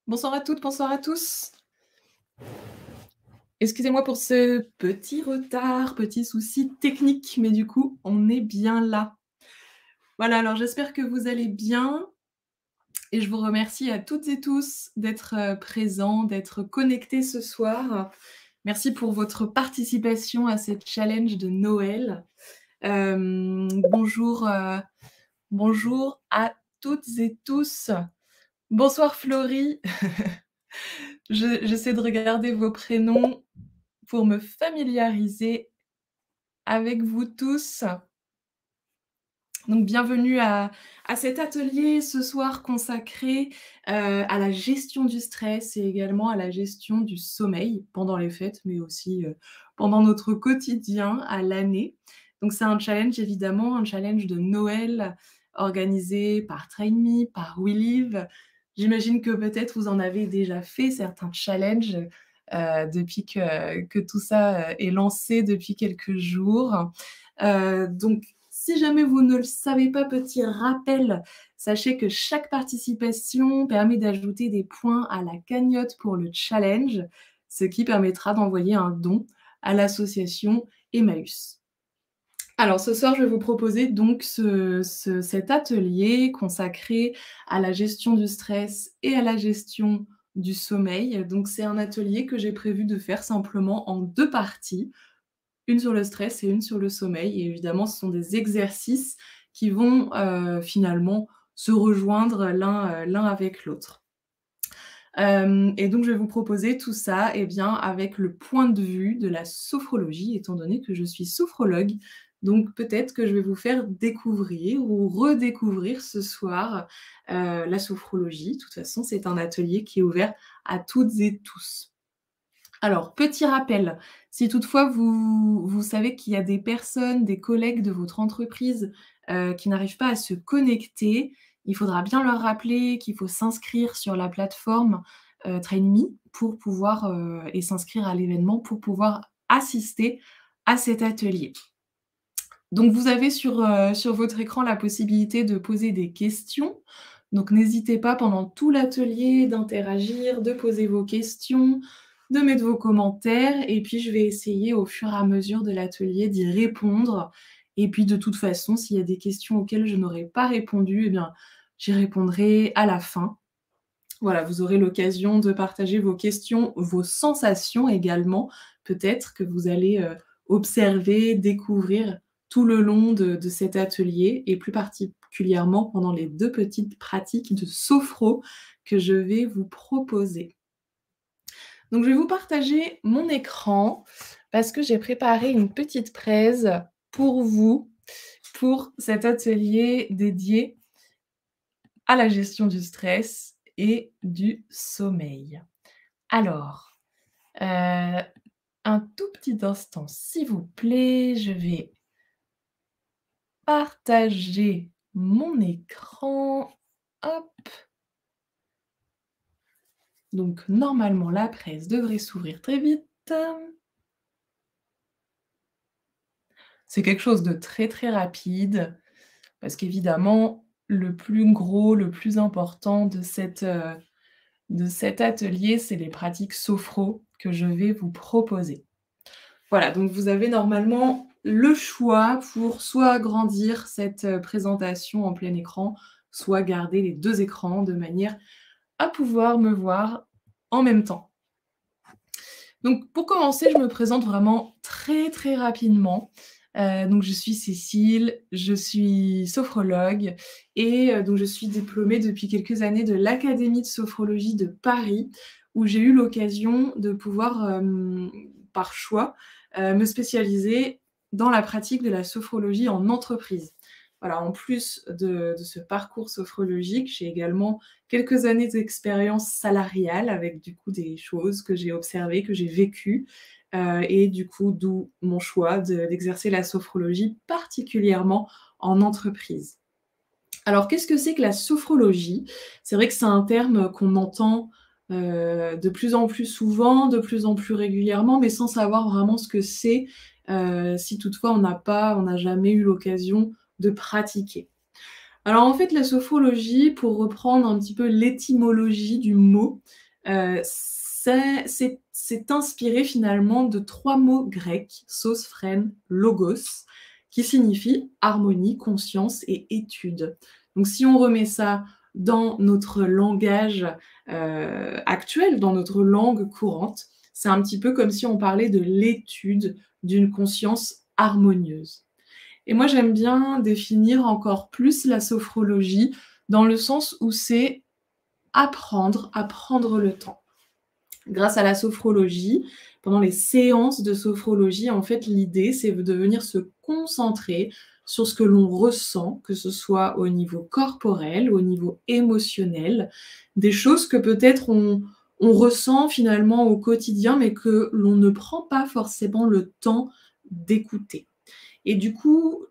Bonsoir à toutes, bonsoir à tous. Excusez-moi pour ce petit retard, petit souci technique, mais du coup, on est bien là. Voilà, alors j'espère que vous allez bien et je vous remercie à toutes et tous d'être, présents, d'être connectés ce soir. Merci pour votre participation à cette challenge de Noël. Bonjour, bonjour à toutes et tous. Bonsoir Florie. J'essaie de regarder vos prénoms pour me familiariser avec vous tous. Donc bienvenue à cet atelier ce soir consacré, à la gestion du stress et également à la gestion du sommeil pendant les fêtes, mais aussi, pendant notre quotidien à l'année. Donc c'est un challenge évidemment, un challenge de Noël organisé par Train Me, par We Live. J'imagine que peut-être vous en avez déjà fait certains challenges, depuis que tout ça, est lancé depuis quelques jours. Donc si jamais vous ne le savez pas, petit rappel, sachez que chaque participation permet d'ajouter des points à la cagnotte pour le challenge, ce qui permettra d'envoyer un don à l'association Emmaüs. Alors ce soir, je vais vous proposer donc cet atelier consacré à la gestion du stress et à la gestion du sommeil. Donc c'est un atelier que j'ai prévu de faire simplement en 2 parties. Une sur le stress et une sur le sommeil et évidemment, ce sont des exercices qui vont, finalement se rejoindre l'un avec l'autre. Et donc je vais vous proposer tout ça, eh bien, avec le point de vue de la sophrologie, étant donné que je suis sophrologue. Donc peut-être que je vais vous faire découvrir ou redécouvrir ce soir, la sophrologie. De toute façon, c'est un atelier qui est ouvert à toutes et tous. Alors, petit rappel, si toutefois vous savez qu'il y a des personnes, des collègues de votre entreprise, qui n'arrivent pas à se connecter, il faudra bien leur rappeler qu'il faut s'inscrire sur la plateforme, TrainMe pour pouvoir, et s'inscrire à l'événement pour pouvoir assister à cet atelier. Donc vous avez sur votre écran la possibilité de poser des questions. Donc n'hésitez pas pendant tout l'atelier d'interagir, de poser vos questions, de mettre vos commentaires et puis je vais essayer au fur et à mesure de l'atelier d'y répondre et puis de toute façon, s'il y a des questions auxquelles je n'aurais pas répondu, eh bien, j'y répondrai à la fin. Voilà, vous aurez l'occasion de partager vos questions, vos sensations également, peut-être que vous allez, observer, découvrir tout le long de cet atelier et plus particulièrement pendant les 2 petites pratiques de sophro que je vais vous proposer. Donc je vais vous partager mon écran parce que j'ai préparé une petite presse pour vous, pour cet atelier dédié à la gestion du stress et du sommeil. Alors, un tout petit instant, s'il vous plaît, je vais partager mon écran. Hop! Donc normalement, la presse devrait s'ouvrir très vite. C'est quelque chose de très, très rapide parce qu'évidemment, le plus gros, le plus important de cet atelier, c'est les pratiques sophro que je vais vous proposer. Voilà, donc vous avez normalement le choix pour soit agrandir cette, présentation en plein écran, soit garder les 2 écrans de manière à pouvoir me voir en même temps. Donc pour commencer, je me présente vraiment très, très rapidement. Donc je suis Cécile, je suis sophrologue et donc je suis diplômée depuis quelques années de l'Académie de sophrologie de Paris, où j'ai eu l'occasion de pouvoir, par choix, me spécialiser dans la pratique de la sophrologie en entreprise. Voilà, en plus de ce parcours sophrologique, j'ai également quelques années d'expérience salariale avec du coup des choses que j'ai observées, que j'ai vécues, et du coup d'où mon choix d'exercer la sophrologie particulièrement en entreprise. Alors qu'est-ce que c'est que la sophrologie? C'est vrai que c'est un terme qu'on entend, de plus en plus souvent, de plus en plus régulièrement, mais sans savoir vraiment ce que c'est, si toutefois on n'a jamais eu l'occasion de pratiquer. Alors en fait, la sophrologie, pour reprendre un petit peu l'étymologie du mot, c'est inspiré finalement de 3 mots grecs, sophrène, logos, qui signifient harmonie, conscience et étude. Donc si on remet ça dans notre langage, actuel, dans notre langue courante, c'est un petit peu comme si on parlait de l'étude d'une conscience harmonieuse. Et moi, j'aime bien définir encore plus la sophrologie dans le sens où c'est apprendre à prendre le temps. Grâce à la sophrologie, pendant les séances de sophrologie, en fait, l'idée, c'est de venir se concentrer sur ce que l'on ressent, que ce soit au niveau corporel, au niveau émotionnel, des choses que peut-être on ressent finalement au quotidien, mais que l'on ne prend pas forcément le temps d'écouter. Et du coup,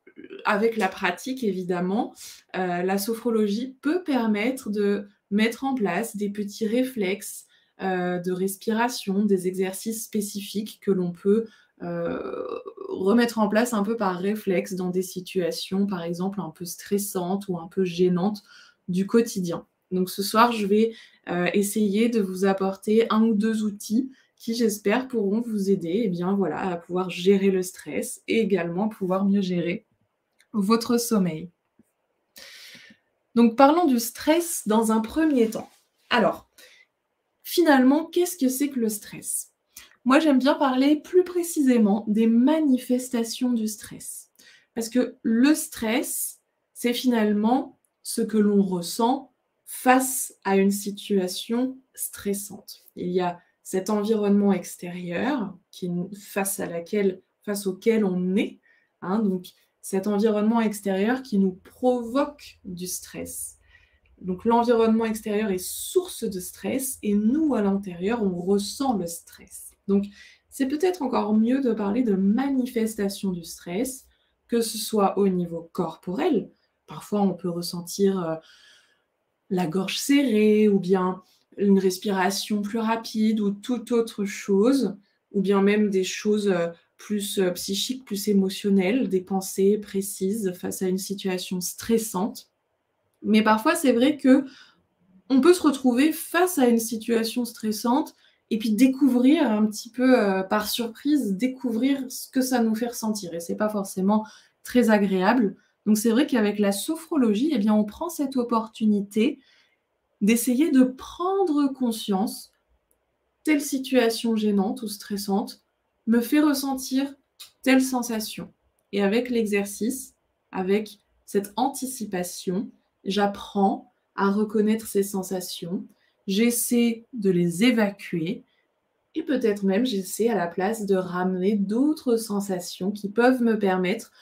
avec la pratique évidemment, la sophrologie peut permettre de mettre en place des petits réflexes, de respiration, des exercices spécifiques que l'on peut, heu, remettre en place un peu par réflexe dans des situations, par exemple, un peu stressantes ou un peu gênantes du quotidien. Donc ce soir, je vais, essayer de vous apporter un ou 2 outils qui, j'espère, pourront vous aider, eh bien, voilà, à pouvoir gérer le stress et également pouvoir mieux gérer votre sommeil. Donc parlons du stress dans un premier temps. Alors, finalement, qu'est-ce que c'est que le stress? Moi, j'aime bien parler plus précisément des manifestations du stress. Parce que le stress, c'est finalement ce que l'on ressent face à une situation stressante. Il y a cet environnement extérieur face auquel on est, hein, donc cet environnement extérieur qui nous provoque du stress. Donc l'environnement extérieur est source de stress et nous, à l'intérieur, on ressent le stress. Donc c'est peut-être encore mieux de parler de manifestation du stress, que ce soit au niveau corporel. Parfois, on peut ressentir, la gorge serrée ou bien une respiration plus rapide ou toute autre chose, ou bien même des choses, plus, psychiques, plus émotionnelles, des pensées précises face à une situation stressante. Mais parfois, c'est vrai que on peut se retrouver face à une situation stressante et puis découvrir un petit peu, par surprise, découvrir ce que ça nous fait ressentir et c'est pas forcément très agréable. Donc c'est vrai qu'avec la sophrologie, eh bien, on prend cette opportunité d'essayer de prendre conscience, telle situation gênante ou stressante me fait ressentir telle sensation et avec l'exercice, avec cette anticipation, j'apprends à reconnaître ces sensations, j'essaie de les évacuer et peut-être même j'essaie à la place de ramener d'autres sensations qui peuvent me permettre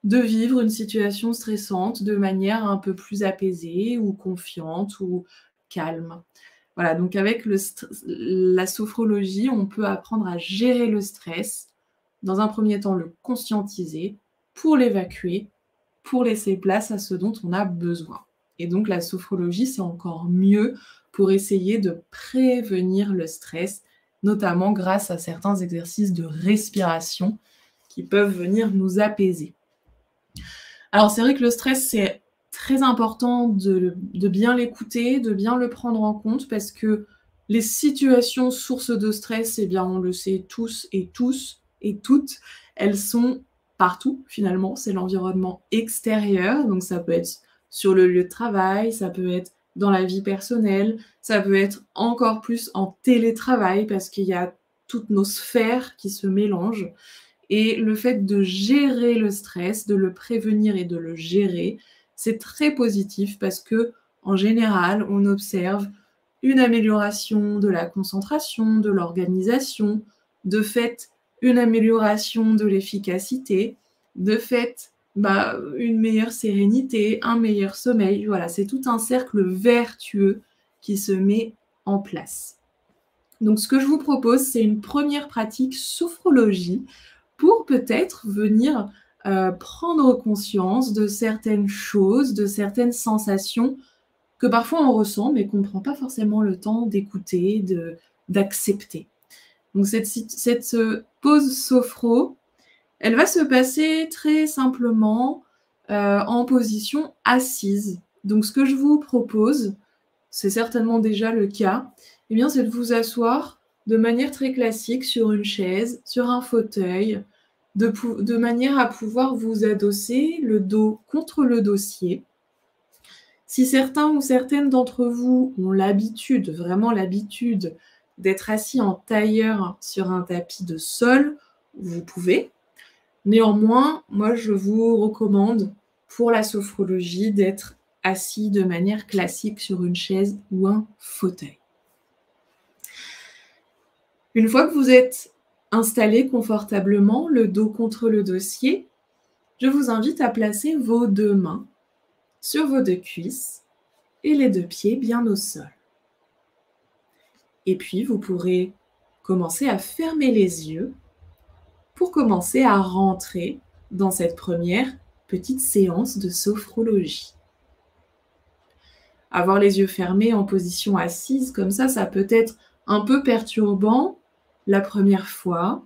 de vivre une situation stressante de manière un peu plus apaisée ou confiante ou calme. Voilà, donc avec la sophrologie, on peut apprendre à gérer le stress. Dans un premier temps, le conscientiser pour l'évacuer, pour laisser place à ce dont on a besoin. Et donc la sophrologie, c'est encore mieux pour essayer de prévenir le stress, notamment grâce à certains exercices de respiration qui peuvent venir nous apaiser. Alors c'est vrai que le stress, c'est très important de bien l'écouter, de bien le prendre en compte parce que les situations sources de stress, eh bien, on le sait tous et toutes, elles sont partout finalement. C'est l'environnement extérieur, donc ça peut être sur le lieu de travail, ça peut être dans la vie personnelle, ça peut être encore plus en télétravail parce qu'il y a toutes nos sphères qui se mélangent. Et le fait de gérer le stress, de le prévenir et de le gérer, c'est très positif parce que, en général, on observe une amélioration de la concentration, de l'organisation, de fait, une amélioration de l'efficacité, de fait, une meilleure sérénité, un meilleur sommeil. Voilà, c'est tout un cercle vertueux qui se met en place. Donc ce que je vous propose, c'est une première pratique sophrologie pour peut-être venir, prendre conscience de certaines choses, de certaines sensations que parfois on ressent, mais qu'on ne prend pas forcément le temps d'écouter, d'accepter. Donc cette pause sophro, elle va se passer très simplement, en position assise. Donc ce que je vous propose, c'est certainement déjà le cas, eh bien, c'est de vous asseoir de manière très classique sur une chaise, sur un fauteuil, de manière à pouvoir vous adosser le dos contre le dossier. Si certains ou certaines d'entre vous ont l'habitude, vraiment l'habitude, d'être assis en tailleur sur un tapis de sol, vous pouvez. Néanmoins, moi, je vous recommande pour la sophrologie d'être assis de manière classique sur une chaise ou un fauteuil. Une fois que vous êtes installé confortablement, le dos contre le dossier, je vous invite à placer vos 2 mains sur vos 2 cuisses et les 2 pieds bien au sol. Et puis, vous pourrez commencer à fermer les yeux pour commencer à rentrer dans cette première petite séance de sophrologie. Avoir les yeux fermés en position assise comme ça peut être un peu perturbant la première fois.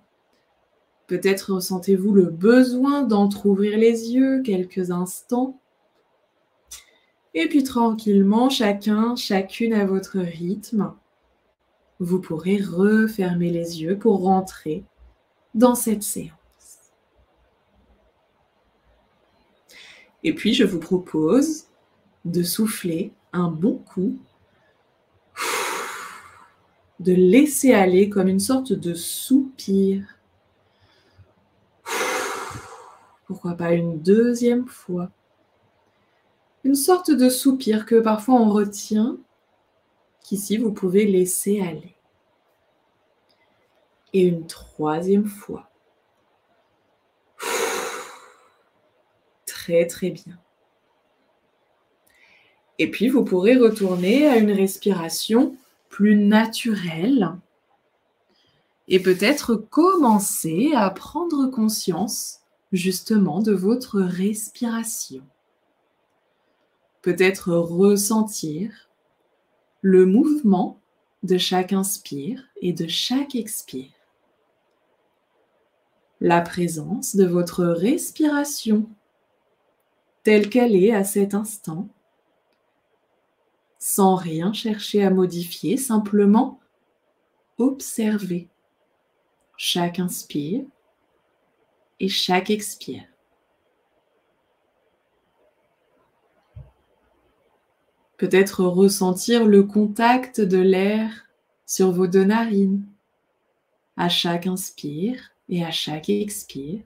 Peut-être ressentez-vous le besoin d'entrouvrir les yeux quelques instants. Et puis tranquillement, chacune à votre rythme, vous pourrez refermer les yeux pour rentrer dans cette séance. Et puis, je vous propose de souffler un bon coup, de laisser aller comme une sorte de soupir. Pourquoi pas une 2e fois. Une sorte de soupir que parfois on retient, qu'ici vous pouvez laisser aller. Et une 3e fois. Très très bien. Et puis vous pourrez retourner à une respiration plus naturelle et peut-être commencer à prendre conscience justement de votre respiration. Peut-être ressentir le mouvement de chaque inspire et de chaque expire. La présence de votre respiration telle qu'elle est à cet instant, sans rien chercher à modifier, simplement observer chaque inspire et chaque expire. Peut-être ressentir le contact de l'air sur vos 2 narines à chaque inspire et à chaque expire.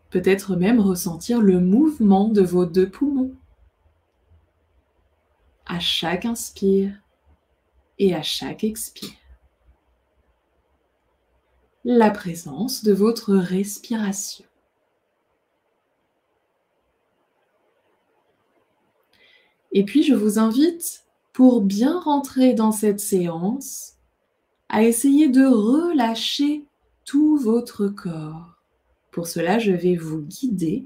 Peut-être même ressentir le mouvement de vos 2 poumons à chaque inspire et à chaque expire. La présence de votre respiration. Et puis, je vous invite, pour bien rentrer dans cette séance, à essayer de relâcher tout votre corps. Pour cela, je vais vous guider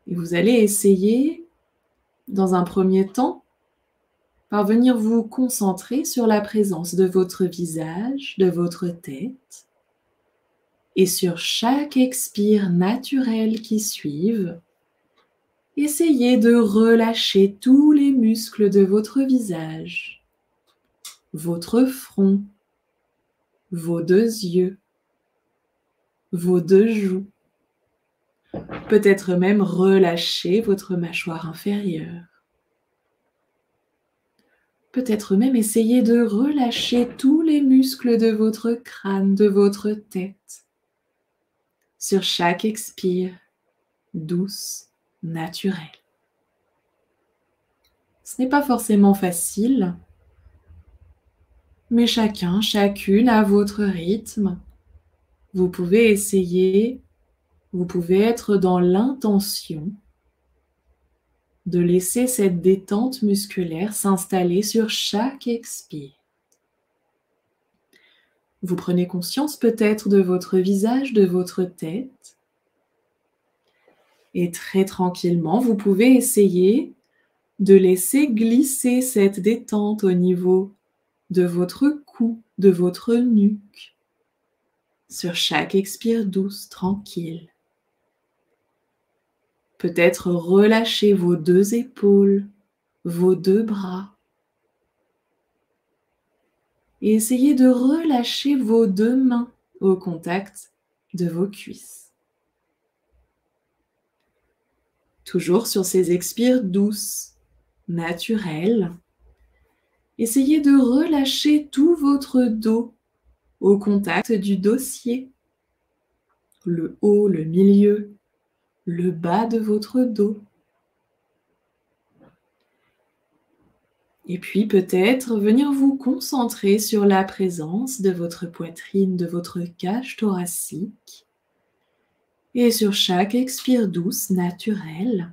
et vous allez essayer, dans un premier temps, par venir vous concentrer sur la présence de votre visage, de votre tête, et sur chaque expire naturel qui suive, essayez de relâcher tous les muscles de votre visage, votre front, vos 2 yeux, vos 2 joues. Peut-être même relâcher votre mâchoire inférieure. Peut-être même essayer de relâcher tous les muscles de votre crâne, de votre tête. Sur chaque expire, douce, naturelle. Ce n'est pas forcément facile, mais chacune à votre rythme. Vous pouvez essayer, vous pouvez être dans l'intention de laisser cette détente musculaire s'installer sur chaque expire. Vous prenez conscience peut-être de votre visage, de votre tête. Et très tranquillement, vous pouvez essayer de laisser glisser cette détente au niveau de votre cou, de votre nuque. Sur chaque expire douce, tranquille. Peut-être relâcher vos 2 épaules, vos 2 bras. Et essayez de relâcher vos 2 mains au contact de vos cuisses. Toujours sur ces expires douces, naturelles. Essayez de relâcher tout votre dos au contact du dossier. Le haut, le milieu, le bas de votre dos. Et puis peut-être venir vous concentrer sur la présence de votre poitrine, de votre cage thoracique. Et sur chaque expire douce, naturelle,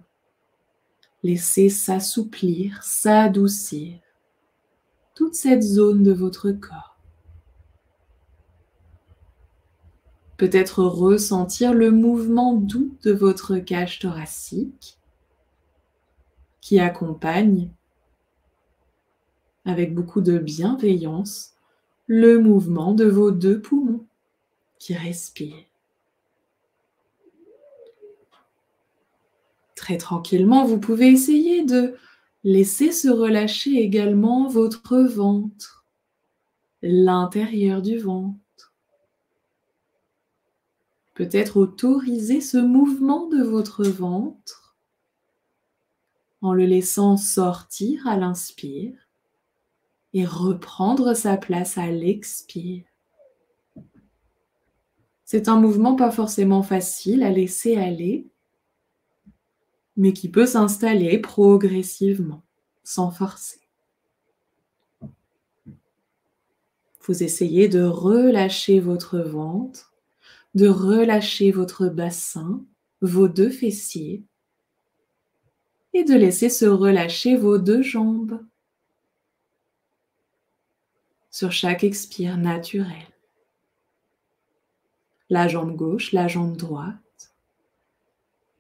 laissez s'assouplir, s'adoucir toute cette zone de votre corps. Peut-être ressentir le mouvement doux de votre cage thoracique qui accompagne avec beaucoup de bienveillance le mouvement de vos 2 poumons qui respirent. Très tranquillement, vous pouvez essayer de laisser se relâcher également votre ventre, l'intérieur du ventre. Peut-être autoriser ce mouvement de votre ventre en le laissant sortir à l'inspire et reprendre sa place à l'expire. C'est un mouvement pas forcément facile à laisser aller, mais qui peut s'installer progressivement, sans forcer. Vous essayez de relâcher votre ventre, de relâcher votre bassin, vos 2 fessiers, et de laisser se relâcher vos 2 jambes sur chaque expire naturel. La jambe gauche, la jambe droite,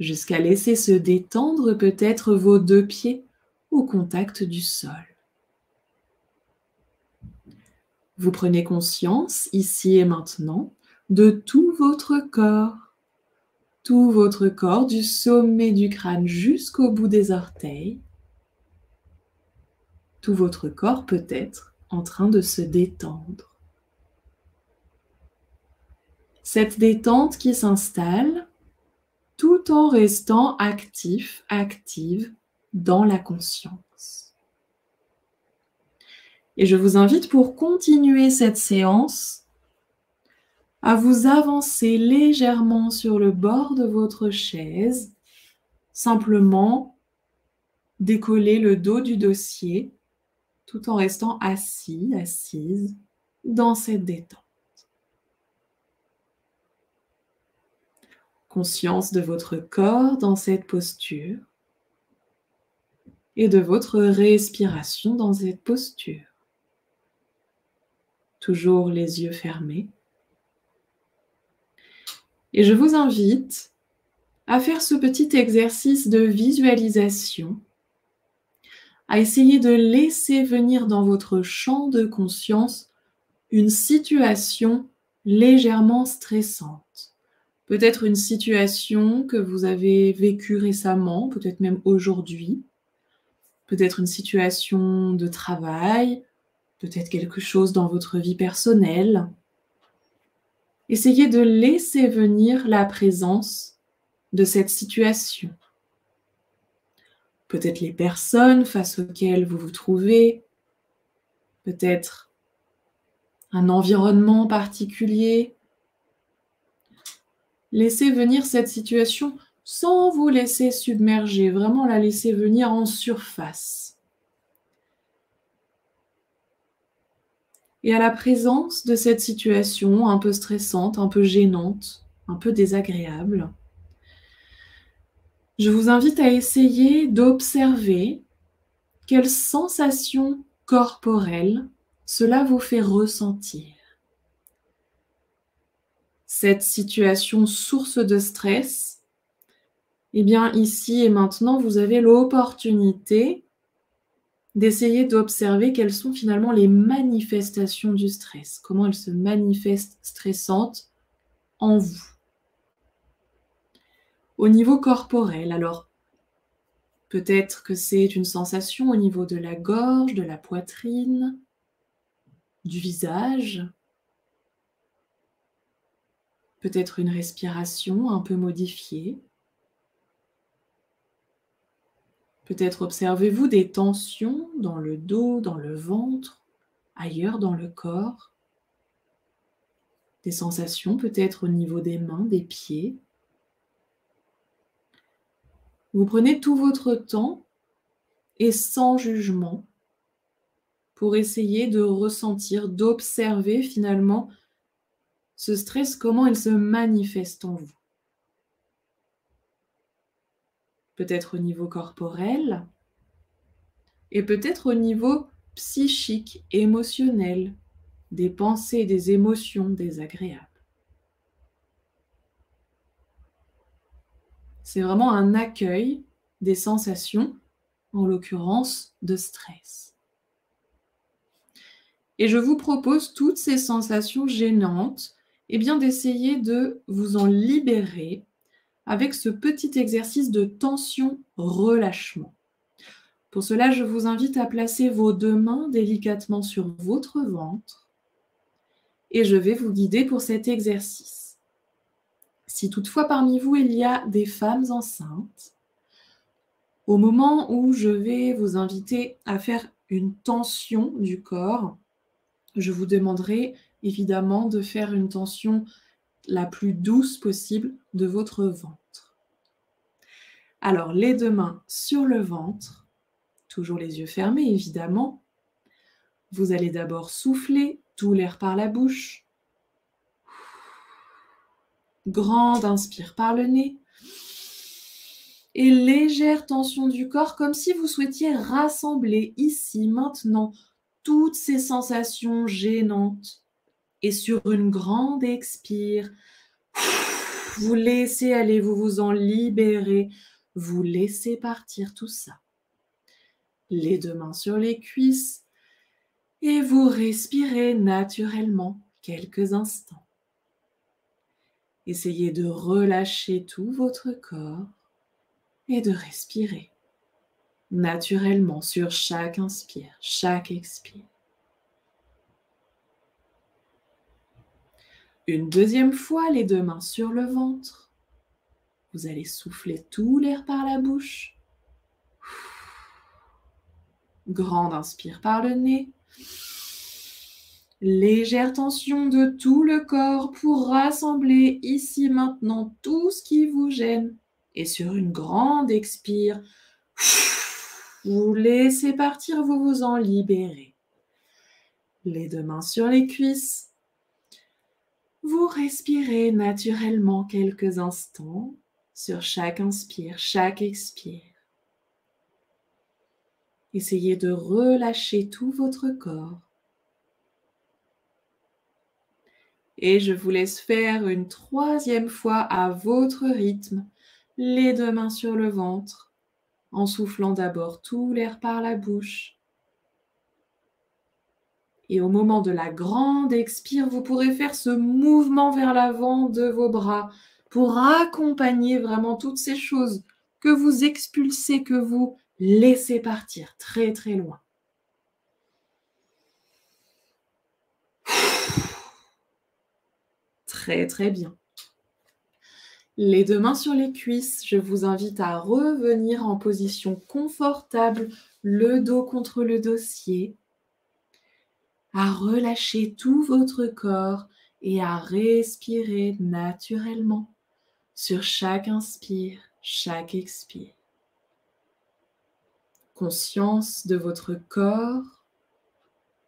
jusqu'à laisser se détendre peut-être vos 2 pieds au contact du sol. Vous prenez conscience, ici et maintenant, de tout votre corps du sommet du crâne jusqu'au bout des orteils. Tout votre corps peut être en train de se détendre. Cette détente qui s'installe tout en restant actif, active dans la conscience. Et je vous invite pour continuer cette séance à vous avancer légèrement sur le bord de votre chaise, simplement décoller le dos du dossier tout en restant assis, assise dans cette détente. Conscience de votre corps dans cette posture et de votre respiration dans cette posture. Toujours les yeux fermés. Et je vous invite à faire ce petit exercice de visualisation, à essayer de laisser venir dans votre champ de conscience une situation légèrement stressante. Peut-être une situation que vous avez vécue récemment, peut-être même aujourd'hui. Peut-être une situation de travail, peut-être quelque chose dans votre vie personnelle. Essayez de laisser venir la présence de cette situation. Peut-être les personnes face auxquelles vous vous trouvez, peut-être un environnement particulier. Laissez venir cette situation sans vous laisser submerger, vraiment la laisser venir en surface. Et à la présence de cette situation un peu stressante, un peu gênante, un peu désagréable, je vous invite à essayer d'observer quelles sensations corporelles cela vous fait ressentir. Cette situation source de stress, eh bien ici et maintenant, vous avez l'opportunité d'essayer d'observer quelles sont finalement les manifestations du stress, comment elles se manifestent stressantes en vous. Au niveau corporel, alors peut-être que c'est une sensation au niveau de la gorge, de la poitrine, du visage, peut-être une respiration un peu modifiée. Peut-être observez-vous des tensions dans le dos, dans le ventre, ailleurs dans le corps. Des sensations peut-être au niveau des mains, des pieds. Vous prenez tout votre temps et sans jugement pour essayer de ressentir, d'observer finalement ce stress, comment il se manifeste en vous. Peut-être au niveau corporel et peut-être au niveau psychique, émotionnel, des pensées, des émotions désagréables. C'est vraiment un accueil des sensations, en l'occurrence de stress. Et je vous propose toutes ces sensations gênantes, eh bien d'essayer de vous en libérer avec ce petit exercice de tension-relâchement. Pour cela, je vous invite à placer vos 2 mains délicatement sur votre ventre et je vais vous guider pour cet exercice. Si toutefois parmi vous il y a des femmes enceintes, au moment où je vais vous inviter à faire une tension du corps, je vous demanderai évidemment de faire une tension la plus douce possible de votre ventre. Alors, les 2 mains sur le ventre, toujours les yeux fermés évidemment. Vous allez d'abord souffler tout l'air par la bouche. Grande inspire par le nez. Et légère tension du corps, comme si vous souhaitiez rassembler ici, maintenant, toutes ces sensations gênantes. Et sur une grande expire, vous laissez aller, vous vous en libérez, vous laissez partir tout ça. Les 2 mains sur les cuisses et vous respirez naturellement quelques instants. Essayez de relâcher tout votre corps et de respirer naturellement sur chaque inspire, chaque expire. Une deuxième fois, les 2 mains sur le ventre. Vous allez souffler tout l'air par la bouche. Grande inspire par le nez. Légère tension de tout le corps pour rassembler ici maintenant tout ce qui vous gêne. Et sur une grande expire, vous laissez partir, vous vous en libérez. Les 2 mains sur les cuisses. Vous respirez naturellement quelques instants sur chaque inspire, chaque expire. Essayez de relâcher tout votre corps. Et je vous laisse faire une 3e fois à votre rythme, les 2 mains sur le ventre, en soufflant d'abord tout l'air par la bouche. Et au moment de la grande expire, vous pourrez faire ce mouvement vers l'avant de vos bras pour accompagner vraiment toutes ces choses que vous expulsez, que vous laissez partir très très loin. Très très bien. Les 2 mains sur les cuisses, je vous invite à revenir en position confortable, le dos contre le dossier, à relâcher tout votre corps et à respirer naturellement sur chaque inspire, chaque expire. Conscience de votre corps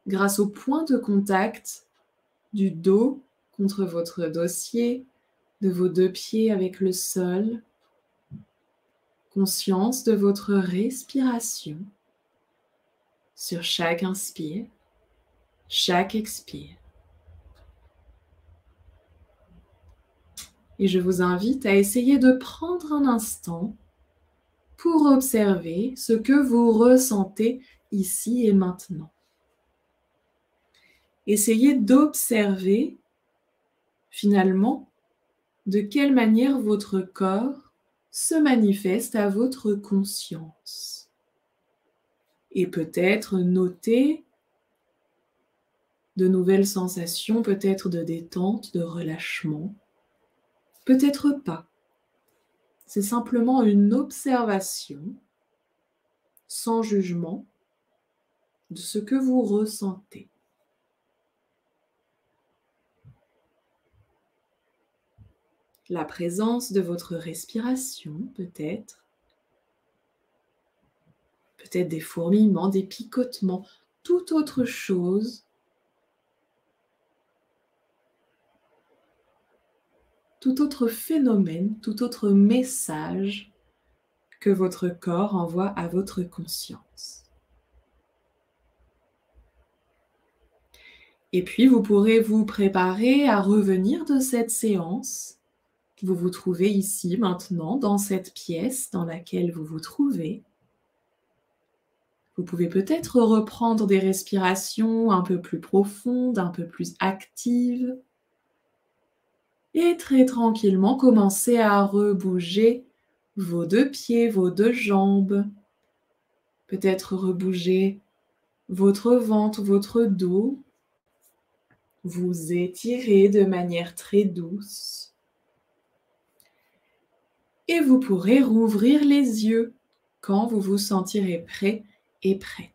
grâce au point de contact du dos contre votre dossier, de vos 2 pieds avec le sol. Conscience de votre respiration sur chaque inspire, chaque expire. Et je vous invite à essayer de prendre un instant pour observer ce que vous ressentez ici et maintenant. Essayez d'observer finalement de quelle manière votre corps se manifeste à votre conscience. Et peut-être noter de nouvelles sensations, peut-être de détente, de relâchement, peut-être pas. C'est simplement une observation, sans jugement, de ce que vous ressentez. La présence de votre respiration, peut-être des fourmillements, des picotements, toute autre chose, tout autre phénomène, tout autre message que votre corps envoie à votre conscience. Et puis, vous pourrez vous préparer à revenir de cette séance. Vous vous trouvez ici, maintenant, dans cette pièce dans laquelle vous vous trouvez. Vous pouvez peut-être reprendre des respirations un peu plus profondes, un peu plus actives. Et très tranquillement, commencer à rebouger vos deux pieds, vos deux jambes. Peut-être rebouger votre ventre, votre dos. Vous étirez de manière très douce. Et vous pourrez rouvrir les yeux quand vous vous sentirez prêt et prête.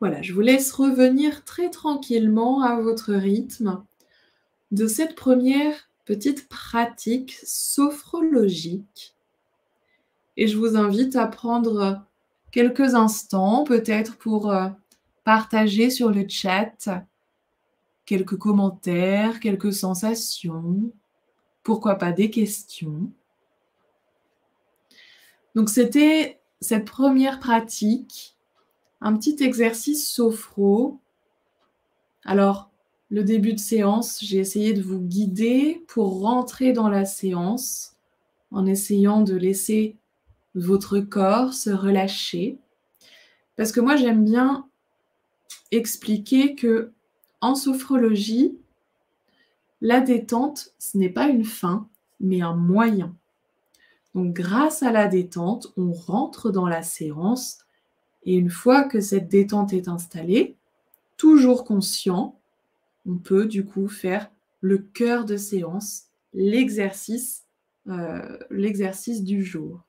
Voilà, je vous laisse revenir très tranquillement à votre rythme de cette première petite pratique sophrologique. Et je vous invite à prendre quelques instants, peut-être pour partager sur le chat quelques commentaires, quelques sensations, pourquoi pas des questions. Donc c'était cette première pratique, un petit exercice sophro. Alors, le début de séance, j'ai essayé de vous guider pour rentrer dans la séance en essayant de laisser votre corps se relâcher. Parce que moi, j'aime bien expliquer que en sophrologie, la détente, ce n'est pas une fin, mais un moyen. Donc, grâce à la détente, on rentre dans la séance et une fois que cette détente est installée, toujours conscient, on peut du coup faire le cœur de séance, l'exercice du jour.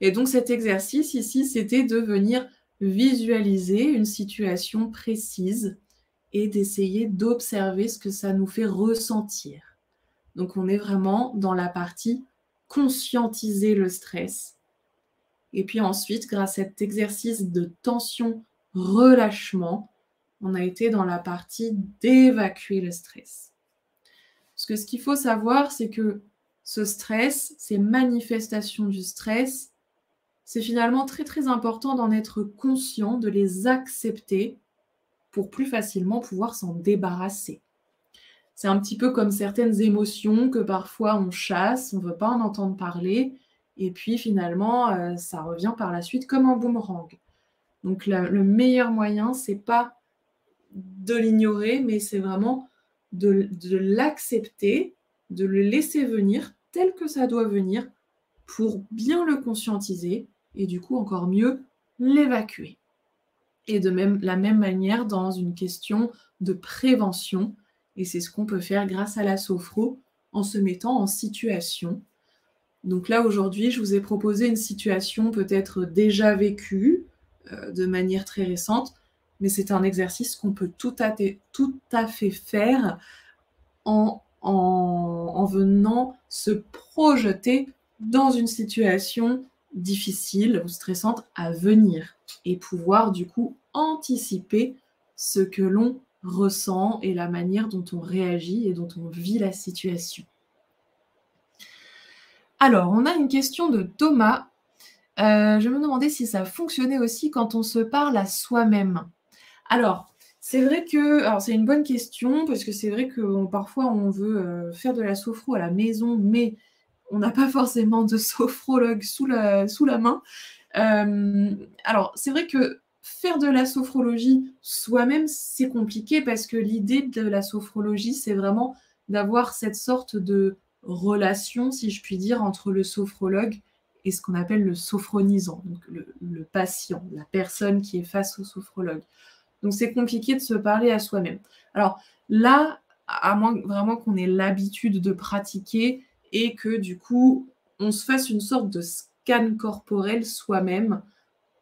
Et donc cet exercice ici, c'était de venir visualiser une situation précise et d'essayer d'observer ce que ça nous fait ressentir. Donc on est vraiment dans la partie conscientiser le stress. Et puis ensuite, grâce à cet exercice de tension, relâchement, on a été dans la partie d'évacuer le stress. Parce que ce qu'il faut savoir, c'est que ce stress, ces manifestations du stress, c'est finalement très très important d'en être conscient, de les accepter pour plus facilement pouvoir s'en débarrasser. C'est un petit peu comme certaines émotions que parfois on chasse, on ne veut pas en entendre parler, et puis finalement, ça revient par la suite comme un boomerang. Donc le meilleur moyen, c'est pas de l'ignorer, mais c'est vraiment de l'accepter, de le laisser venir tel que ça doit venir pour bien le conscientiser et du coup encore mieux l'évacuer. Et de la même manière dans une question de prévention, et c'est ce qu'on peut faire grâce à la sophro en se mettant en situation. Donc là aujourd'hui, je vous ai proposé une situation peut-être déjà vécue de manière très récente, mais c'est un exercice qu'on peut tout à fait faire en venant se projeter dans une situation difficile ou stressante à venir et pouvoir du coup anticiper ce que l'on ressent et la manière dont on réagit et dont on vit la situation. Alors, on a une question de Thomas. Je me demandais si ça fonctionnait aussi quand on se parle à soi-même. Alors, c'est vrai que c'est une bonne question parce que c'est vrai que parfois on veut faire de la sophro à la maison, mais on n'a pas forcément de sophrologue sous la main. Alors, c'est vrai que faire de la sophrologie soi-même, c'est compliqué parce que l'idée de la sophrologie, c'est vraiment d'avoir cette sorte de relation, si je puis dire, entre le sophrologue et ce qu'on appelle le sophronisant, donc le patient, la personne qui est face au sophrologue. Donc c'est compliqué de se parler à soi-même. Alors là, à moins vraiment qu'on ait l'habitude de pratiquer et que du coup, on se fasse une sorte de scan corporel soi-même,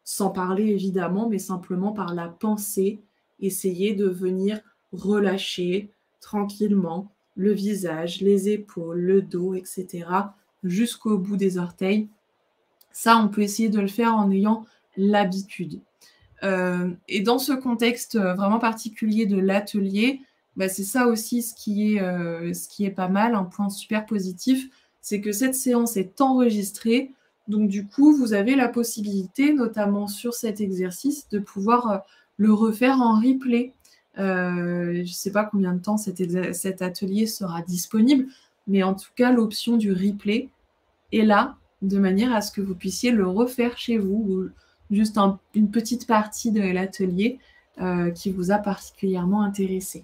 sans parler évidemment, mais simplement par la pensée, essayer de venir relâcher tranquillement le visage, les épaules, le dos, et cetera, jusqu'au bout des orteils. Ça, on peut essayer de le faire en ayant l'habitude. Et dans ce contexte, vraiment particulier de l'atelier, bah, c'est ça aussi ce qui est pas mal, un point super positif, c'est que cette séance est enregistrée. Donc du coup, vous avez la possibilité, notamment sur cet exercice, de pouvoir, le refaire en replay. Je ne sais pas combien de temps cet atelier sera disponible, mais en tout cas, l'option du replay est là, de manière à ce que vous puissiez le refaire chez vous ou juste une petite partie de l'atelier qui vous a particulièrement intéressé.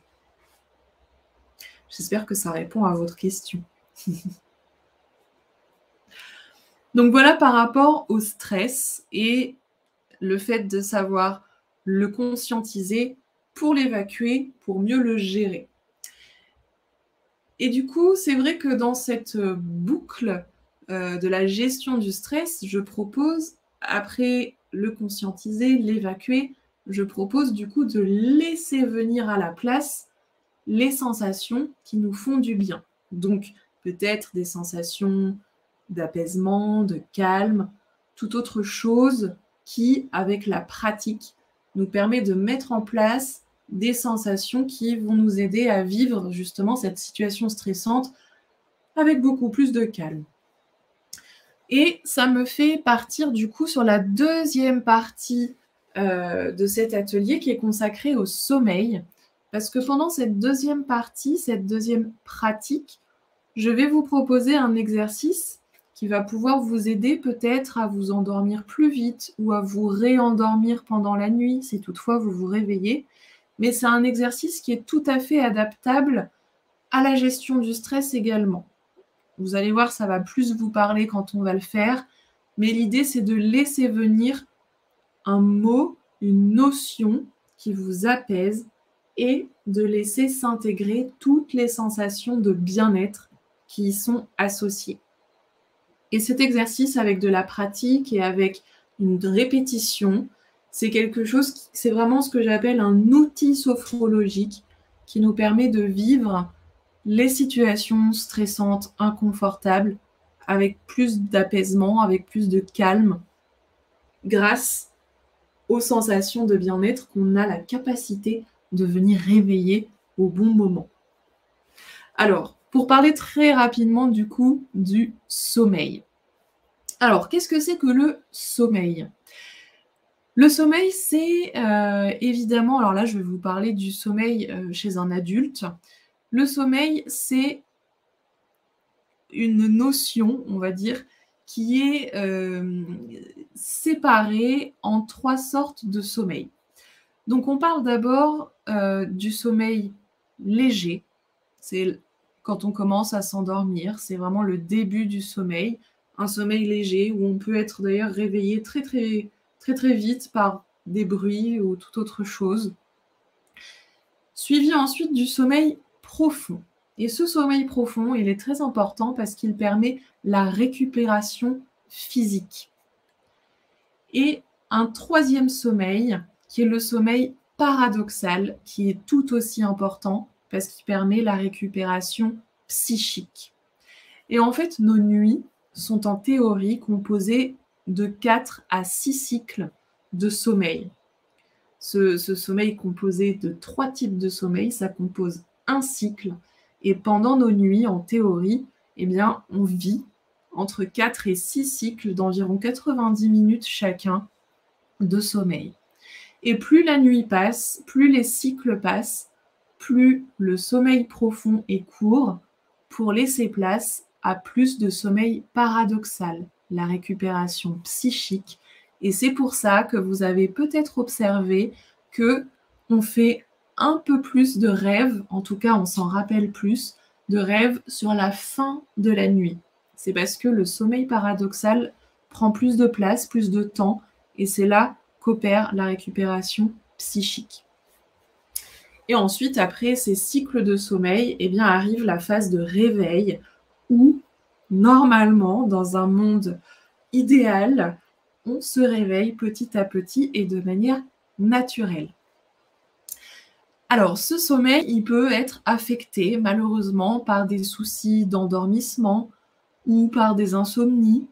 J'espère que ça répond à votre question. Donc voilà par rapport au stress et le fait de savoir le conscientiser pour l'évacuer, pour mieux le gérer. Et du coup, c'est vrai que dans cette boucle de la gestion du stress, je propose, après le conscientiser, l'évacuer, je propose du coup de laisser venir à la place les sensations qui nous font du bien. Donc peut-être des sensations d'apaisement, de calme, toute autre chose qui, avec la pratique, nous permet de mettre en place des sensations qui vont nous aider à vivre justement cette situation stressante avec beaucoup plus de calme. Et ça me fait partir du coup sur la deuxième partie de cet atelier qui est consacrée au sommeil. Parce que pendant cette deuxième partie, cette deuxième pratique, je vais vous proposer un exercice qui va pouvoir vous aider peut-être à vous endormir plus vite ou à vous réendormir pendant la nuit si toutefois vous vous réveillez. Mais c'est un exercice qui est tout à fait adaptable à la gestion du stress également. Vous allez voir, ça va plus vous parler quand on va le faire, mais l'idée c'est de laisser venir un mot, une notion qui vous apaise et de laisser s'intégrer toutes les sensations de bien-être qui y sont associées. Et cet exercice avec de la pratique et avec une répétition, c'est quelque chose, c'est vraiment ce que j'appelle un outil sophrologique qui nous permet de vivre les situations stressantes, inconfortables, avec plus d'apaisement, avec plus de calme, grâce aux sensations de bien-être qu'on a la capacité de venir réveiller au bon moment. Alors, pour parler très rapidement du coup du sommeil. Alors, qu'est-ce que c'est que le sommeil ? Le sommeil, c'est évidemment, alors là je vais vous parler du sommeil chez un adulte. Le sommeil, c'est une notion, on va dire, qui est séparée en 3 sortes de sommeil. Donc on parle d'abord du sommeil léger, c'est quand on commence à s'endormir, c'est vraiment le début du sommeil, un sommeil léger où on peut être d'ailleurs réveillé très, très, très, très vite par des bruits ou toute autre chose. Suivi ensuite du sommeil profond. Et ce sommeil profond, il est très important parce qu'il permet la récupération physique. Et un troisième sommeil, qui est le sommeil paradoxal, qui est tout aussi important parce qu'il permet la récupération psychique. Et en fait, nos nuits sont en théorie composées de 4 à 6 cycles de sommeil. Ce sommeil composé de 3 types de sommeil, ça compose un cycle. Et pendant nos nuits, en théorie, eh bien, on vit entre 4 et 6 cycles d'environ 90 minutes chacun de sommeil. Et plus la nuit passe, plus les cycles passent, plus le sommeil profond est court pour laisser place à plus de sommeil paradoxal, la récupération psychique. Et c'est pour ça que vous avez peut-être observé qu'on fait un peu plus de rêves, en tout cas on s'en rappelle plus, de rêve sur la fin de la nuit. C'est parce que le sommeil paradoxal prend plus de place, plus de temps, et c'est là qu'opère la récupération psychique. Et ensuite, après ces cycles de sommeil, eh bien, arrive la phase de réveil où, normalement, dans un monde idéal, on se réveille petit à petit et de manière naturelle. Alors, ce sommeil, il peut être affecté malheureusement par des soucis d'endormissement ou par des insomnies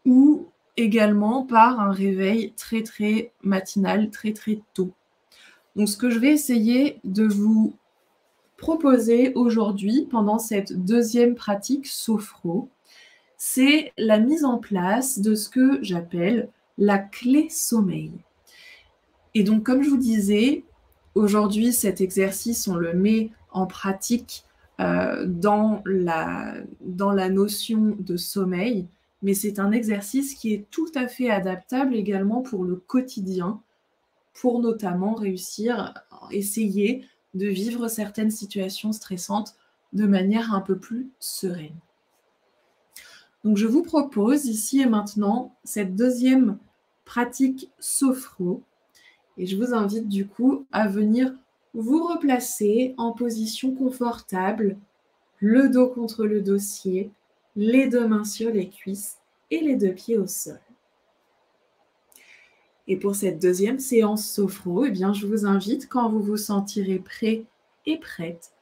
ou également par un réveil très, très matinal, très, très tôt. Donc, ce que je vais essayer de vous proposer aujourd'hui, pendant cette deuxième pratique sophro, c'est la mise en place de ce que j'appelle la clé sommeil. Et donc, comme je vous disais, aujourd'hui, cet exercice, on le met en pratique dans la notion de sommeil, mais c'est un exercice qui est tout à fait adaptable également pour le quotidien, pour notamment réussir, essayer de vivre certaines situations stressantes de manière un peu plus sereine. Donc, je vous propose ici et maintenant cette deuxième pratique sophro. Et je vous invite du coup à venir vous replacer en position confortable, le dos contre le dossier, les deux mains sur les cuisses et les deux pieds au sol. Et pour cette deuxième séance sophro, eh bien, je vous invite, quand vous vous sentirez prêt et prête,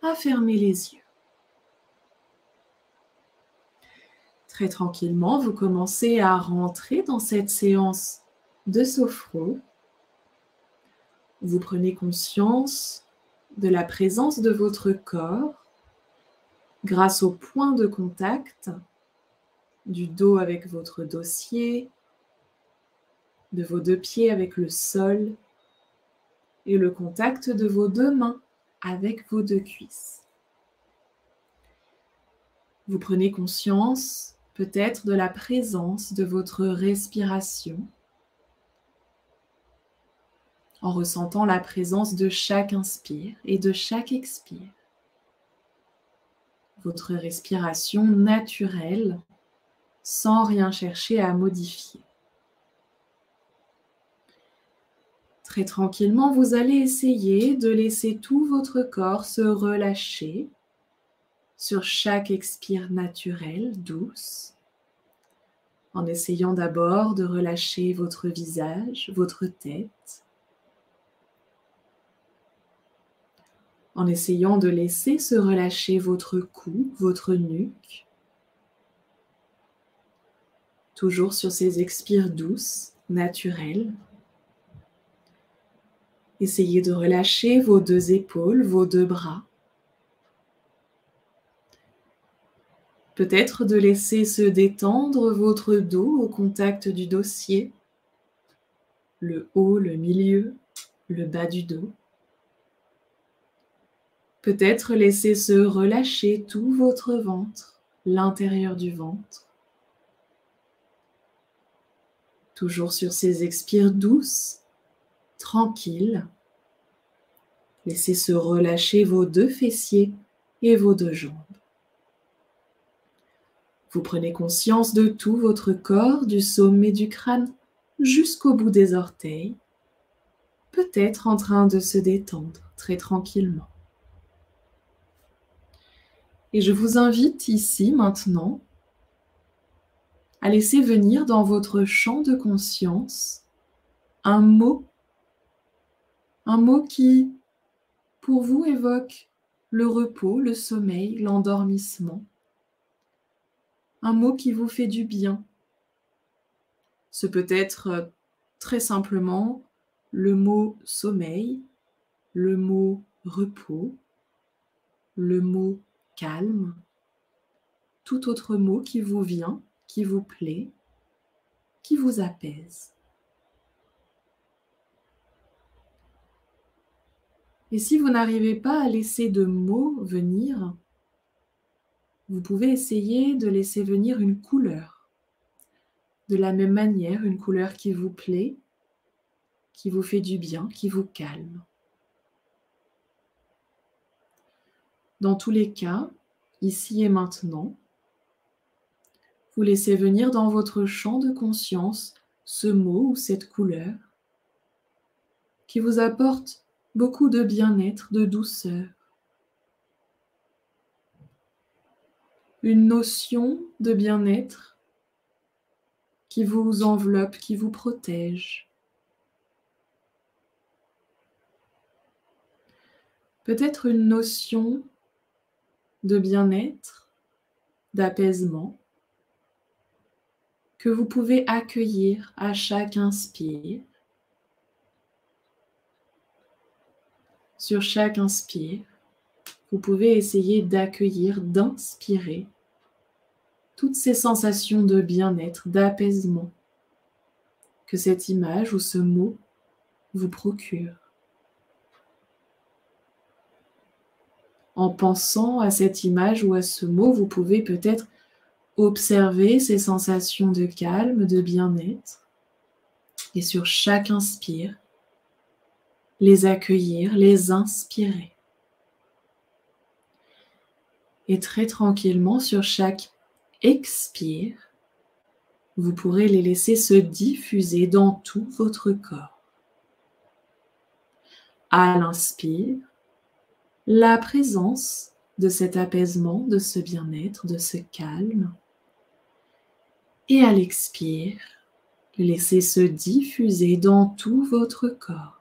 à fermer les yeux. Très tranquillement, vous commencez à rentrer dans cette séance de sophro. Vous prenez conscience de la présence de votre corps grâce au point de contact du dos avec votre dossier, de vos deux pieds avec le sol et le contact de vos deux mains avec vos deux cuisses. Vous prenez conscience peut-être de la présence de votre respiration en ressentant la présence de chaque inspire et de chaque expire. Votre respiration naturelle sans rien chercher à modifier. Très tranquillement, vous allez essayer de laisser tout votre corps se relâcher sur chaque expire naturelle, douce, en essayant d'abord de relâcher votre visage, votre tête, en essayant de laisser se relâcher votre cou, votre nuque, toujours sur ces expires douces, naturelles. Essayez de relâcher vos deux épaules, vos deux bras. Peut-être de laisser se détendre votre dos au contact du dossier, le haut, le milieu, le bas du dos. Peut-être laisser se relâcher tout votre ventre, l'intérieur du ventre. Toujours sur ces expires douces, tranquilles. Laissez se relâcher vos deux fessiers et vos deux jambes. Vous prenez conscience de tout votre corps, du sommet du crâne jusqu'au bout des orteils, peut-être en train de se détendre très tranquillement. Et je vous invite ici maintenant à laisser venir dans votre champ de conscience un mot qui, pour vous, évoque le repos, le sommeil, l'endormissement. Un mot qui vous fait du bien. Ce peut être très simplement le mot sommeil, le mot repos, le mot calme, tout autre mot qui vous vient, qui vous plaît, qui vous apaise. Et si vous n'arrivez pas à laisser de mots venir, vous pouvez essayer de laisser venir une couleur. De la même manière, une couleur qui vous plaît, qui vous fait du bien, qui vous calme. Dans tous les cas, ici et maintenant, vous laissez venir dans votre champ de conscience ce mot ou cette couleur qui vous apporte beaucoup de bien-être, de douceur. Une notion de bien-être qui vous enveloppe, qui vous protège. Peut-être une notion de bien-être, d'apaisement, que vous pouvez accueillir à chaque inspire. Sur chaque inspire, vous pouvez essayer d'accueillir, d'inspirer toutes ces sensations de bien-être, d'apaisement que cette image ou ce mot vous procure. En pensant à cette image ou à ce mot, vous pouvez peut-être observer ces sensations de calme, de bien-être, et sur chaque inspire, les accueillir, les inspirer. Et très tranquillement, sur chaque expire, vous pourrez les laisser se diffuser dans tout votre corps. À l'inspire, la présence de cet apaisement, de ce bien-être, de ce calme. Et à l'expire, laissez se diffuser dans tout votre corps.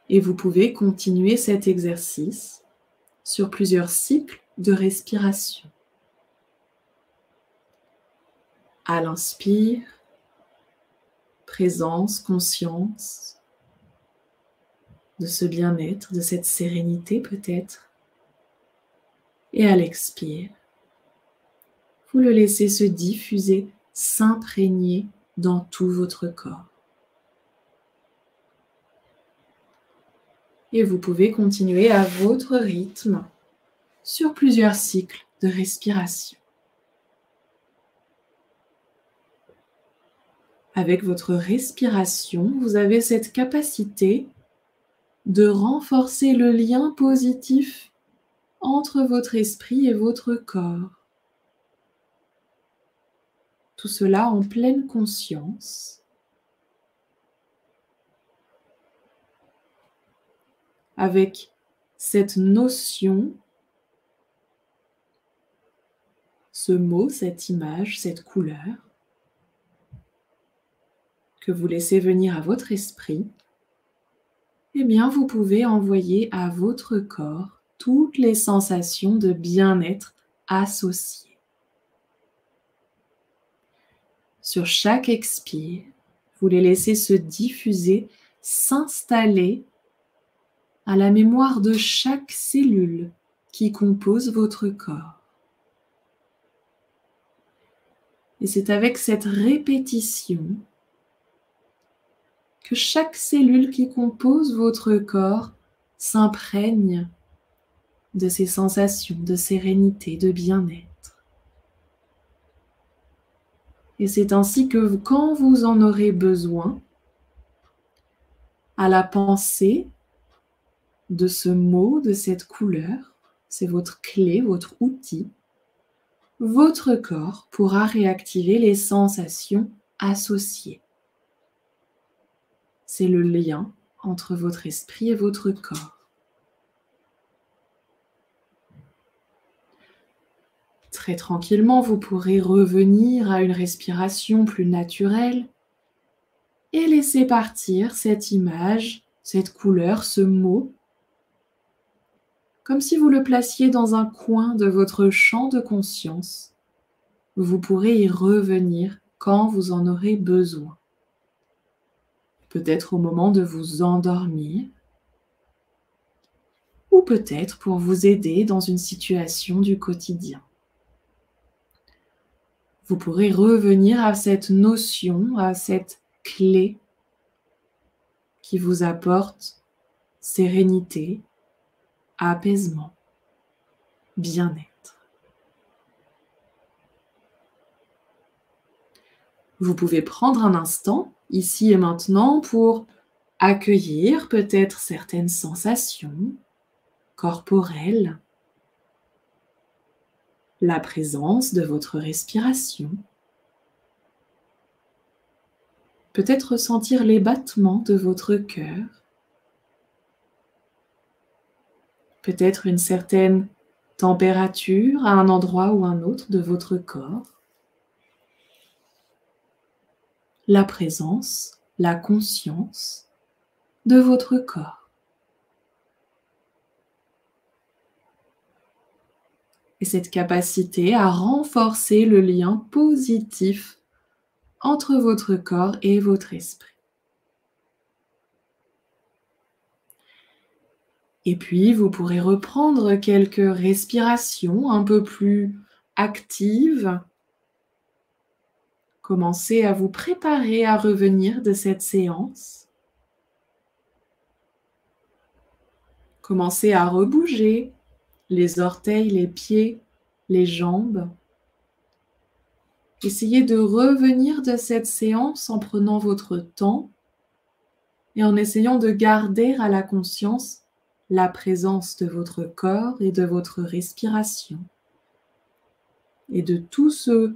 Et vous pouvez continuer cet exercice sur plusieurs cycles de respiration. À l'inspire, présence, conscience de ce bien-être, de cette sérénité peut-être. Et à l'expire, vous le laissez se diffuser, s'imprégner dans tout votre corps. Et vous pouvez continuer à votre rythme sur plusieurs cycles de respiration. Avec votre respiration, vous avez cette capacité de renforcer le lien positif entre votre esprit et votre corps. Tout cela en pleine conscience, avec cette notion, ce mot, cette image, cette couleur, que vous laissez venir à votre esprit. Eh bien, vous pouvez envoyer à votre corps toutes les sensations de bien-être associées. Sur chaque expire, vous les laissez se diffuser, s'installer à la mémoire de chaque cellule qui compose votre corps. Et c'est avec cette répétition que chaque cellule qui compose votre corps s'imprègne de ces sensations de sérénité, de bien-être. Et c'est ainsi que quand vous en aurez besoin, à la pensée de ce mot, de cette couleur, c'est votre clé, votre outil, votre corps pourra réactiver les sensations associées. C'est le lien entre votre esprit et votre corps. Très tranquillement, vous pourrez revenir à une respiration plus naturelle et laisser partir cette image, cette couleur, ce mot, comme si vous le placiez dans un coin de votre champ de conscience. Vous pourrez y revenir quand vous en aurez besoin. Peut-être au moment de vous endormir, ou peut-être pour vous aider dans une situation du quotidien. Vous pourrez revenir à cette notion, à cette clé qui vous apporte sérénité, apaisement, bien-être. Vous pouvez prendre un instant, ici et maintenant, pour accueillir peut-être certaines sensations, corporelle, la présence de votre respiration. Peut-être ressentir les battements de votre cœur. Peut-être une certaine température à un endroit ou un autre de votre corps. La présence, la conscience de votre corps. Et cette capacité à renforcer le lien positif entre votre corps et votre esprit. Et puis, vous pourrez reprendre quelques respirations un peu plus actives. Commencez à vous préparer à revenir de cette séance. Commencez à rebouger les orteils, les pieds, les jambes. Essayez de revenir de cette séance en prenant votre temps et en essayant de garder à la conscience la présence de votre corps et de votre respiration et de tout ce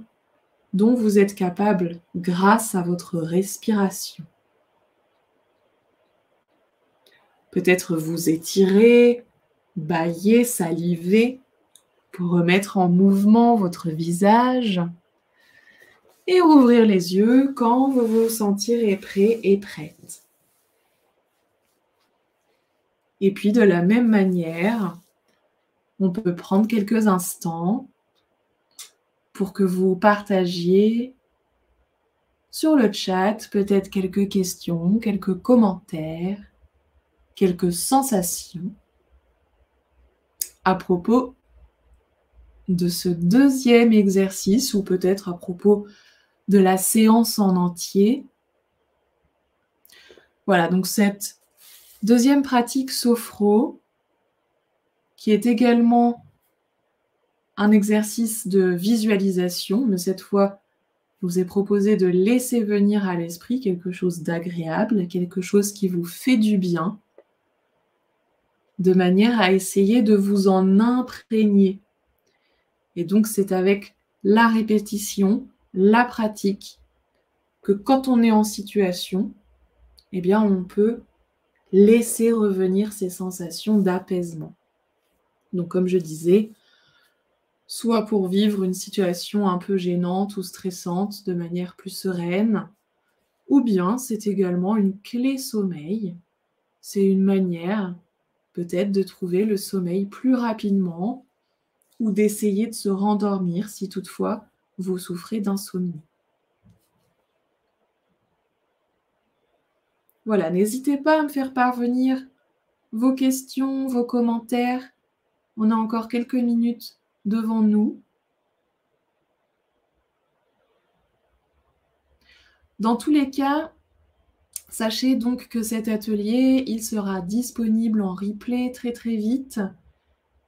dont vous êtes capable grâce à votre respiration. Peut-être vous étirer, bâiller, saliver pour remettre en mouvement votre visage et rouvrir les yeux quand vous vous sentirez prêt et prête. Et puis de la même manière, on peut prendre quelques instants pour que vous partagiez sur le chat peut-être quelques questions, quelques commentaires, quelques sensations à propos de ce deuxième exercice ou peut-être à propos de la séance en entier. Voilà, donc cette deuxième pratique sophro, qui est également un exercice de visualisation, mais cette fois, je vous ai proposé de laisser venir à l'esprit quelque chose d'agréable, quelque chose qui vous fait du bien, de manière à essayer de vous en imprégner. Et donc, c'est avec la répétition, la pratique, que quand on est en situation, eh bien, on peut laisser revenir ces sensations d'apaisement. Donc, comme je disais, soit pour vivre une situation un peu gênante ou stressante de manière plus sereine, ou bien c'est également une clé sommeil. C'est une manière peut-être de trouver le sommeil plus rapidement ou d'essayer de se rendormir si toutefois vous souffrez d'insomnie. Voilà, n'hésitez pas à me faire parvenir vos questions, vos commentaires. On a encore quelques minutes devant nous. Dans tous les cas, sachez donc que cet atelier, il sera disponible en replay très très vite.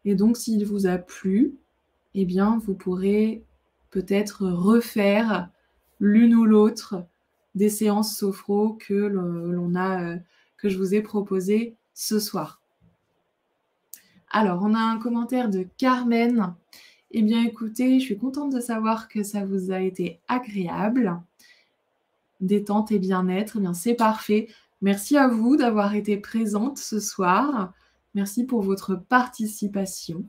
Et donc, s'il vous a plu, eh bien, vous pourrez peut-être refaire l'une ou l'autre des séances sophro que je vous ai proposées ce soir. Alors, on a un commentaire de Carmen. Eh bien, écoutez, je suis contente de savoir que ça vous a été agréable. Détente et bien-être, eh bien, c'est parfait. Merci à vous d'avoir été présente ce soir. Merci pour votre participation.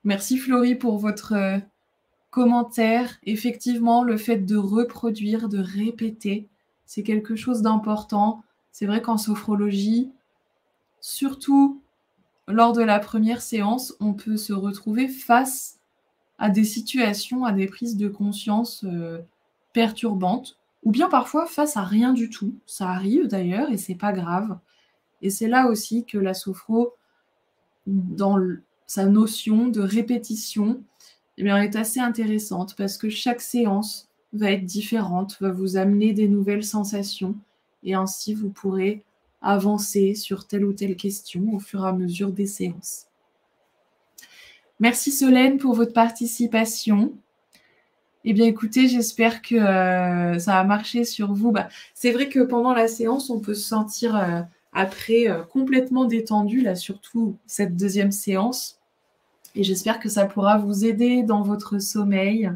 Merci Florie pour votre commentaire. Effectivement, le fait de reproduire, de répéter, c'est quelque chose d'important. C'est vrai qu'en sophrologie, surtout lors de la première séance, on peut se retrouver face à des situations, à des prises de conscience perturbantes, ou bien parfois face à rien du tout. Ça arrive d'ailleurs et c'est pas grave. Et c'est là aussi que la sophro, dans sa notion de répétition, eh bien, est assez intéressante parce que chaque séance va être différente, va vous amener des nouvelles sensations et ainsi vous pourrez avancer sur telle ou telle question au fur et à mesure des séances. Merci Solène pour votre participation. Eh bien, écoutez, j'espère que ça a marché sur vous. Bah, c'est vrai que pendant la séance, on peut se sentir après complètement détendu, là, surtout cette deuxième séance. Et j'espère que ça pourra vous aider dans votre sommeil.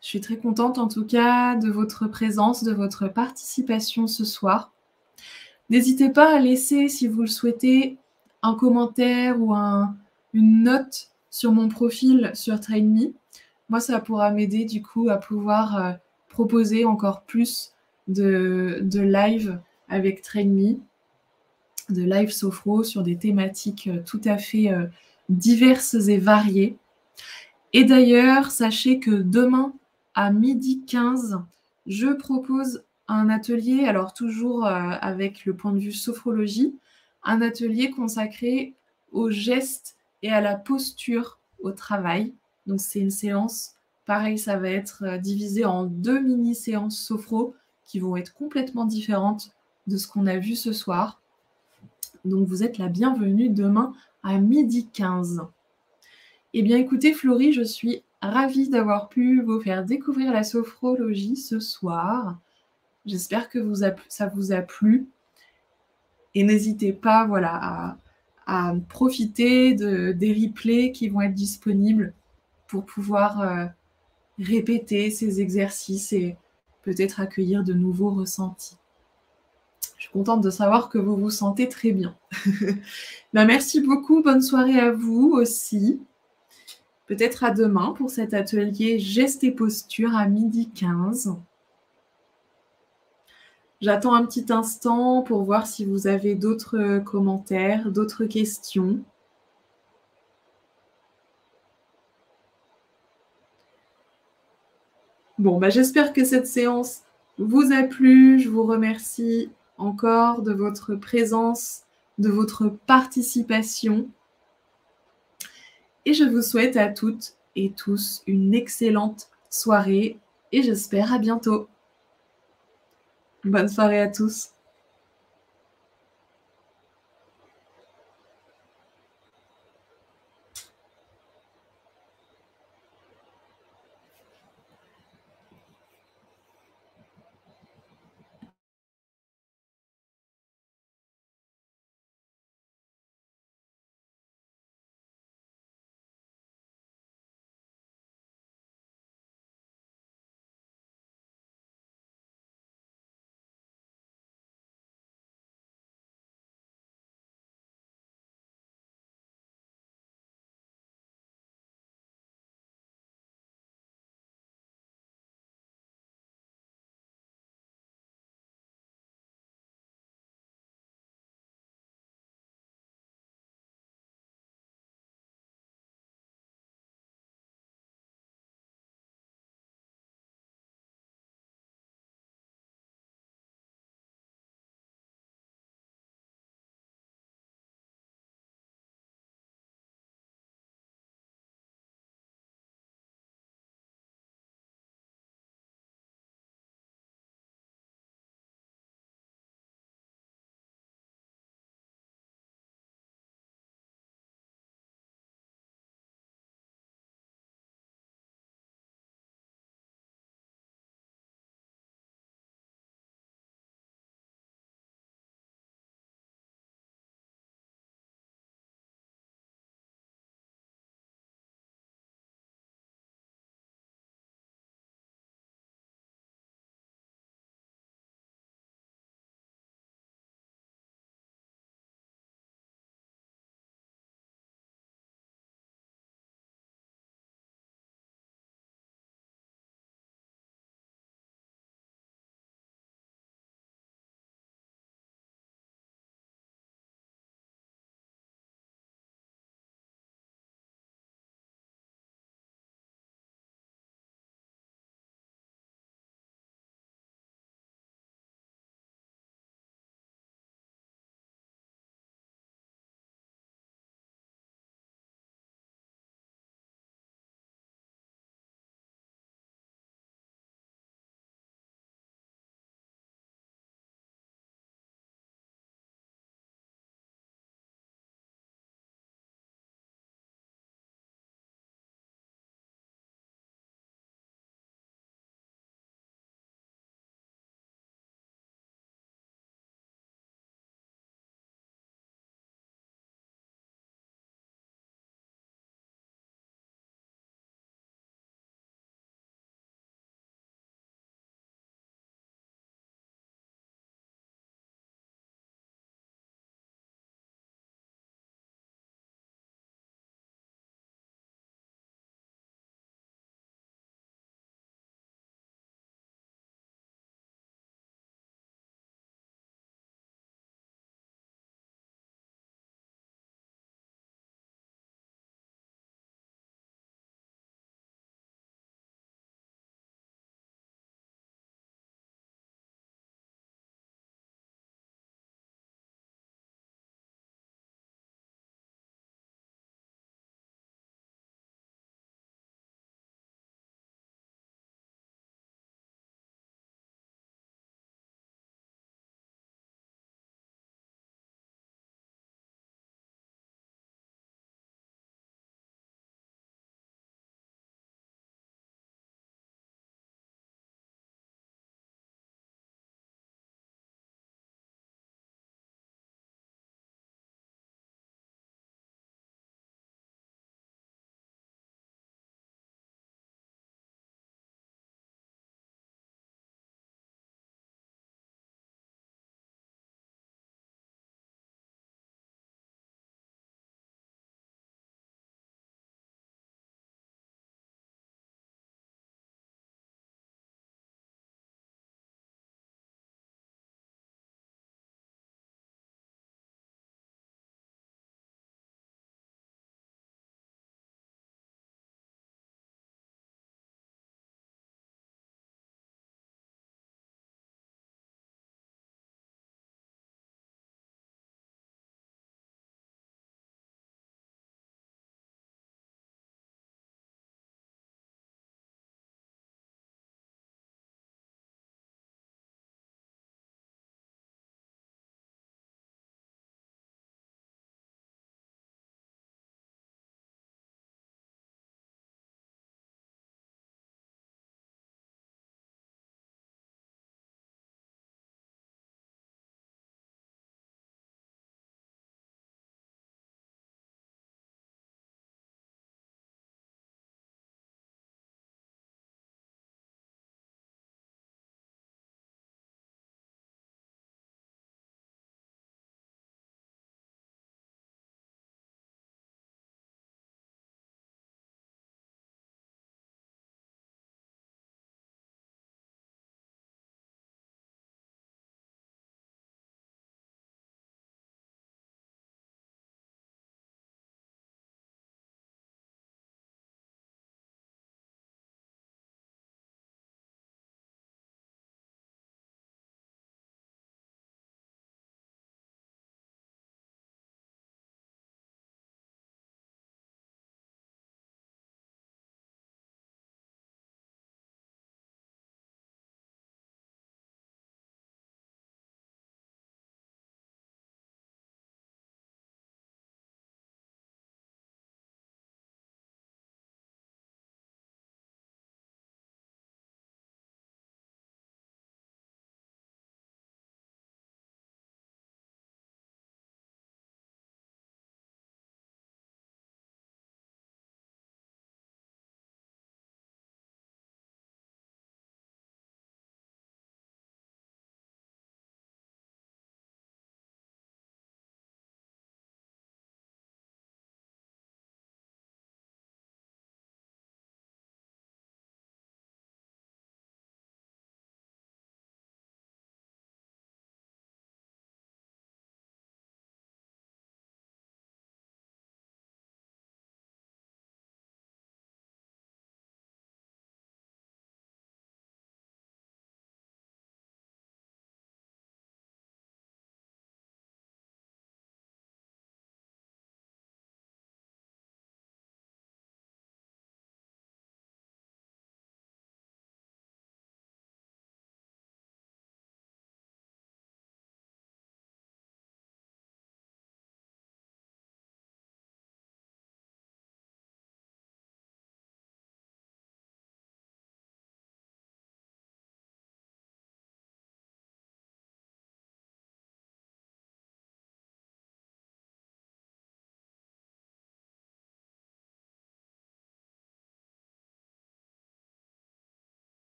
Je suis très contente en tout cas de votre présence, de votre participation ce soir. N'hésitez pas à laisser, si vous le souhaitez, un commentaire ou une note sur mon profil sur TrainMe. Moi, ça pourra m'aider du coup à pouvoir proposer encore plus de live avec TrainMe, de live sophro sur des thématiques tout à fait diverses et variées. Et d'ailleurs, sachez que demain, à 12h15, je propose un atelier, alors toujours avec le point de vue sophrologie, un atelier consacré aux gestes et à la posture au travail. Donc c'est une séance, pareil, ça va être divisé en 2 mini-séances sophro qui vont être complètement différentes de ce qu'on a vu ce soir. Donc vous êtes la bienvenue demain à 12h15. Eh bien écoutez Florie, je suis ravie d'avoir pu vous faire découvrir la sophrologie ce soir. J'espère que ça vous a plu. Et n'hésitez pas à profiter des replays qui vont être disponibles pour pouvoir répéter ces exercices et peut-être accueillir de nouveaux ressentis. Je suis contente de savoir que vous vous sentez très bien. Merci beaucoup, bonne soirée à vous aussi. Peut-être à demain pour cet atelier gestes et postures à 12h15. J'attends un petit instant pour voir si vous avez d'autres commentaires, d'autres questions. Bon, j'espère que cette séance vous a plu. Je vous remercie encore de votre présence, de votre participation. Et je vous souhaite à toutes et tous une excellente soirée et j'espère à bientôt. Bonne soirée à tous.